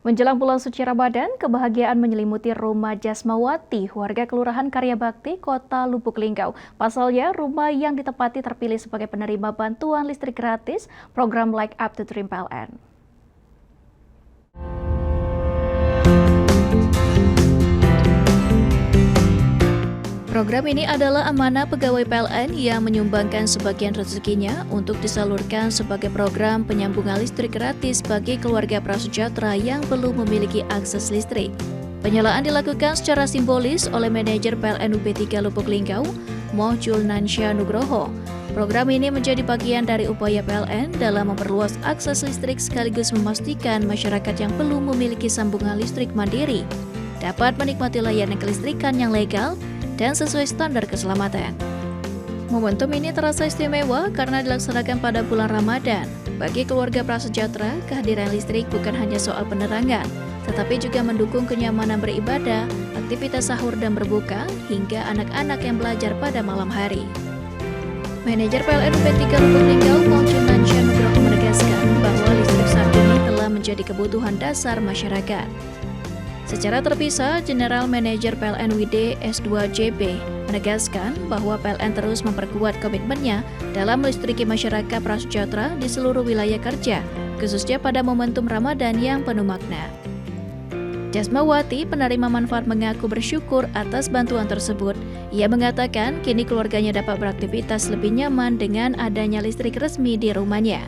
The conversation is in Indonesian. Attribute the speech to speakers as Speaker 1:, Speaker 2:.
Speaker 1: Menjelang bulan suci Ramadan, kebahagiaan menyelimuti rumah Jasmawati, warga Kelurahan Karya Bakti, Kota Lubuk Linggau. Pasalnya, rumah yang ditempati terpilih sebagai penerima bantuan listrik gratis program Like Up to Dream PLN. Program ini adalah amanah pegawai PLN yang menyumbangkan sebagian rezekinya untuk disalurkan sebagai program penyambungan listrik gratis bagi keluarga prasejahtera yang belum memiliki akses listrik. Penyalaan dilakukan secara simbolis oleh manajer PLN UP3 Lubuk Linggau, Moh Julnansya Nugroho. Program ini menjadi bagian dari upaya PLN dalam memperluas akses listrik sekaligus memastikan masyarakat yang belum memiliki sambungan listrik mandiri dapat menikmati layanan kelistrikan yang legal dan sesuai standar keselamatan. Momentum ini terasa istimewa karena dilaksanakan pada bulan Ramadan. Bagi keluarga prasejahtera, kehadiran listrik bukan hanya soal penerangan, tetapi juga mendukung kenyamanan beribadah, aktivitas sahur dan berbuka, hingga anak-anak yang belajar pada malam hari. Manajer PLN UP3 Lubuk Linggau, Moh Julnansya Nugroho menegaskan bahwa listrik saat ini telah menjadi kebutuhan dasar masyarakat. Secara terpisah, General Manager PLN WID S2JB menegaskan bahwa PLN terus memperkuat komitmennya dalam melistriki masyarakat prasejahtera di seluruh wilayah kerja, khususnya pada momentum Ramadan yang penuh makna. Jasmawati, penerima manfaat, mengaku bersyukur atas bantuan tersebut. Ia mengatakan kini keluarganya dapat beraktivitas lebih nyaman dengan adanya listrik resmi di rumahnya.